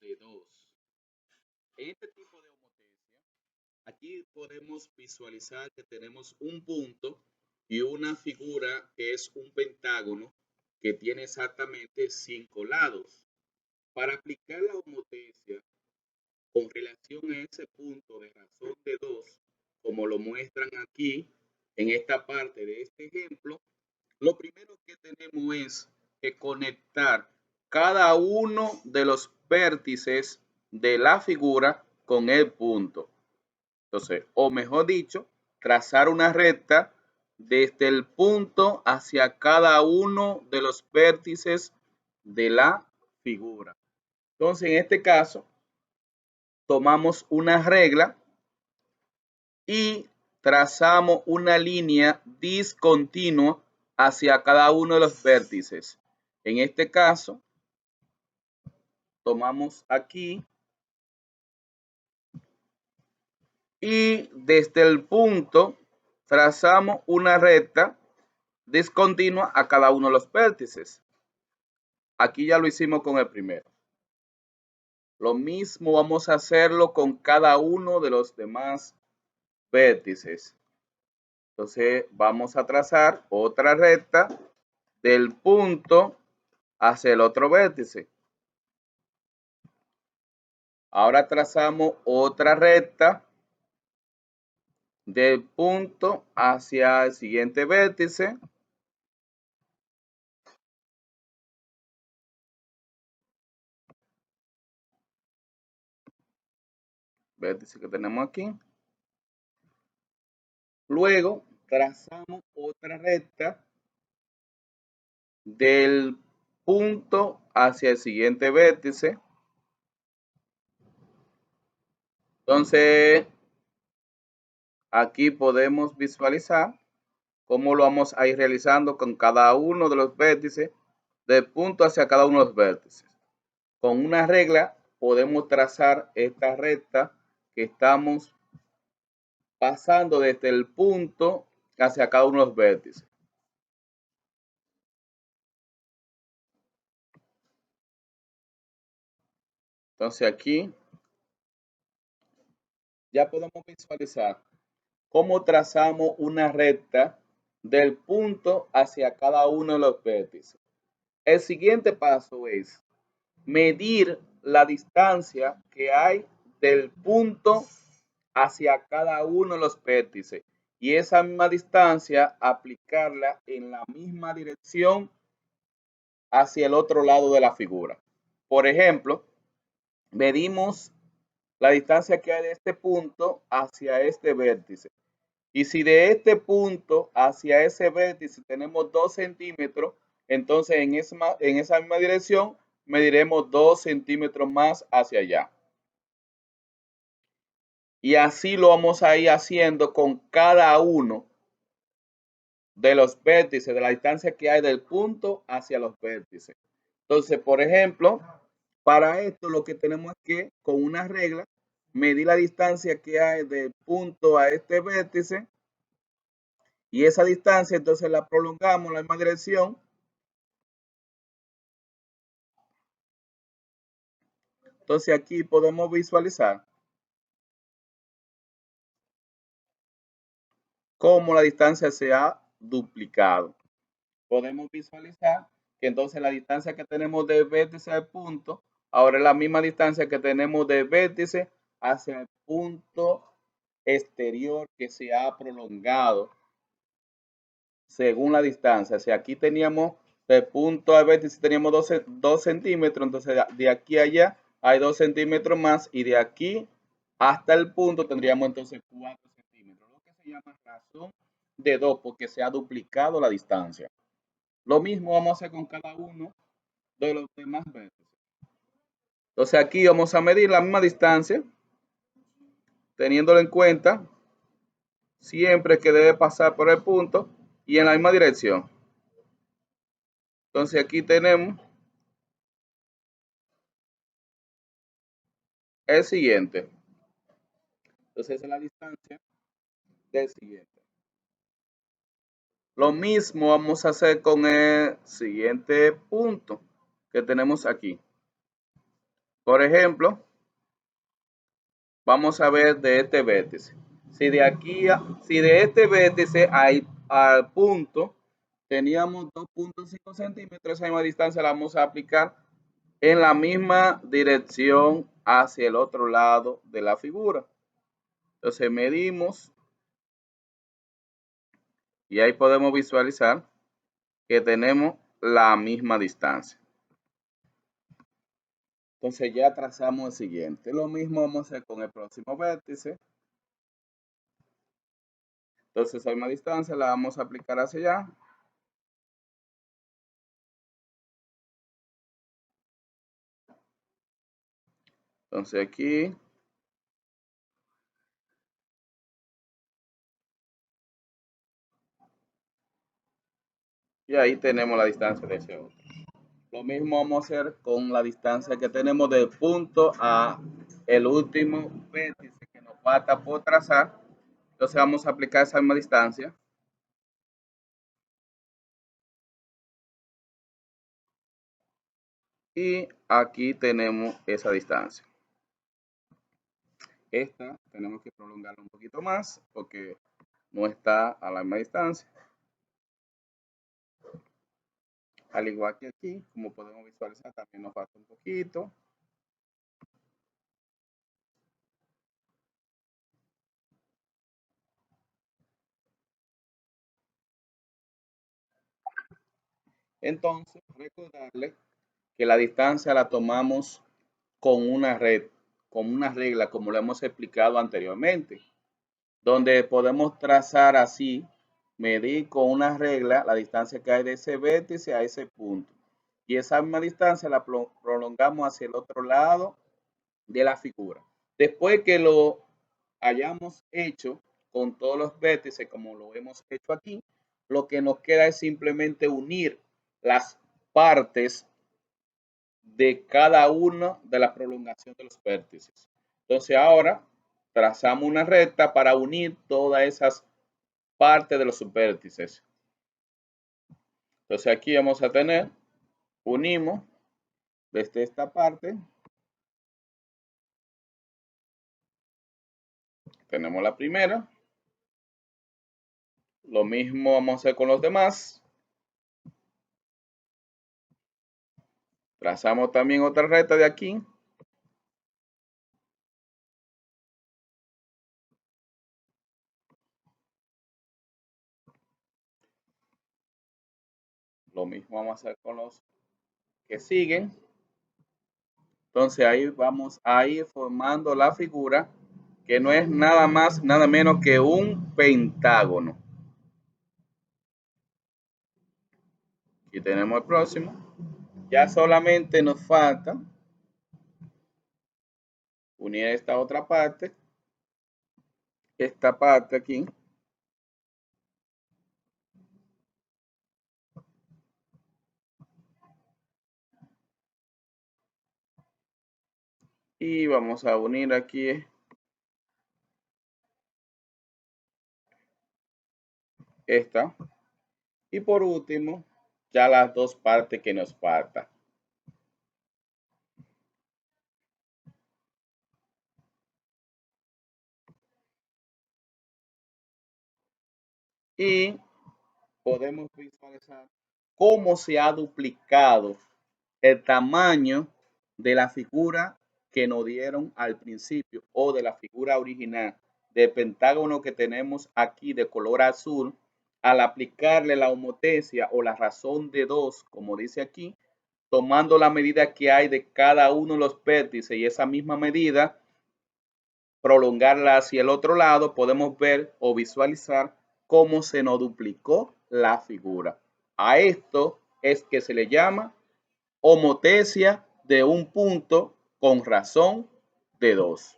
de 2. En este tipo de homotesia, aquí podemos visualizar que tenemos un punto y una figura que es un pentágono que tiene exactamente 5 lados. Para aplicar la homotesia con relación a ese punto de razón de 2, como lo muestran aquí en esta parte de este ejemplo, lo primero que tenemos es que conectar cada uno de los vértices de la figura con el punto. Entonces, o mejor dicho, trazar una recta desde el punto hacia cada uno de los vértices de la figura. Entonces, en este caso, tomamos una regla y trazamos una línea discontinua hacia cada uno de los vértices. En este caso, tomamos aquí y desde el punto trazamos una recta discontinua a cada uno de los vértices. Aquí ya lo hicimos con el primero. Lo mismo vamos a hacerlo con cada uno de los demás vértices. Entonces vamos a trazar otra recta del punto hacia el otro vértice. Ahora trazamos otra recta del punto hacia el siguiente vértice. Vértice que tenemos aquí. Luego trazamos otra recta del punto hacia el siguiente vértice. Entonces, aquí podemos visualizar cómo lo vamos a ir realizando con cada uno de los vértices, del punto hacia cada uno de los vértices. Con una regla podemos trazar esta recta que estamos pasando desde el punto hacia cada uno de los vértices. Entonces aquí ya podemos visualizar cómo trazamos una recta del punto hacia cada uno de los vértices. El siguiente paso es medir la distancia que hay del punto hacia cada uno de los vértices y esa misma distancia aplicarla en la misma dirección hacia el otro lado de la figura. Por ejemplo, medimos la distancia que hay de este punto hacia este vértice. Y si de este punto hacia ese vértice tenemos 2 centímetros, entonces en esa misma dirección mediremos 2 centímetros más hacia allá. Y así lo vamos a ir haciendo con cada uno de los vértices, de la distancia que hay del punto hacia los vértices. Entonces, por ejemplo, para esto lo que tenemos es que con una regla medir la distancia que hay del punto a este vértice y esa distancia entonces la prolongamos en la misma dirección. Entonces aquí podemos visualizar cómo la distancia se ha duplicado. Podemos visualizar que entonces la distancia que tenemos del vértice al punto ahora es la misma distancia que tenemos del vértice hacia el punto exterior que se ha prolongado según la distancia. Si aquí teníamos del punto al vértice teníamos 2 centímetros, entonces de aquí a allá hay 2 centímetros más y de aquí hasta el punto tendríamos entonces 4 centímetros, lo que se llama razón de 2 porque se ha duplicado la distancia. Lo mismo vamos a hacer con cada uno de los demás vértices. Entonces aquí vamos a medir la misma distancia, teniéndolo en cuenta siempre que debe pasar por el punto y en la misma dirección. Entonces aquí tenemos el siguiente. Entonces esa es la distancia del siguiente. Lo mismo vamos a hacer con el siguiente punto que tenemos aquí. Por ejemplo, vamos a ver de este vértice. Si de este vértice al punto teníamos 2.5 centímetros, esa misma distancia la vamos a aplicar en la misma dirección hacia el otro lado de la figura. Entonces medimos y ahí podemos visualizar que tenemos la misma distancia. Entonces ya trazamos el siguiente. Lo mismo vamos a hacer con el próximo vértice. Entonces esa misma distancia la vamos a aplicar hacia allá. Entonces aquí y ahí tenemos la distancia de ese otro. Lo mismo vamos a hacer con la distancia que tenemos del punto a el último vértice que nos falta por trazar. Entonces vamos a aplicar esa misma distancia. Y aquí tenemos esa distancia. Esta tenemos que prolongarla un poquito más porque no está a la misma distancia. Al igual que aquí, como podemos visualizar, también nos falta un poquito. Entonces, recordarle que la distancia la tomamos con una regla, como lo hemos explicado anteriormente, donde podemos trazar así, medir con una regla la distancia que hay de ese vértice a ese punto. Y esa misma distancia la prolongamos hacia el otro lado de la figura. Después que lo hayamos hecho con todos los vértices como lo hemos hecho aquí, lo que nos queda es simplemente unir las partes de cada una de la prolongación de los vértices. Entonces ahora trazamos una recta para unir todas esas partes de los subvértices. Entonces aquí vamos a tener, unimos desde esta parte, tenemos la primera, lo mismo vamos a hacer con los demás. Trazamos también otra recta de aquí. Lo mismo vamos a hacer con los que siguen. Entonces ahí vamos a ir formando la figura que no es nada más, nada menos que un pentágono. Aquí tenemos el próximo. Ya solamente nos falta unir esta otra parte, esta parte aquí. Y vamos a unir aquí esta. Y por último, ya las dos partes que nos faltan. Y podemos visualizar cómo se ha duplicado el tamaño de la figura que nos dieron al principio o de la figura original del pentágono que tenemos aquí de color azul. Al aplicarle la homotesia o la razón de 2, como dice aquí, tomando la medida que hay de cada uno de los vértices y esa misma medida, prolongarla hacia el otro lado, podemos ver o visualizar cómo se nos duplicó la figura. A esto es que se le llama homotesia de un punto con razón de 2.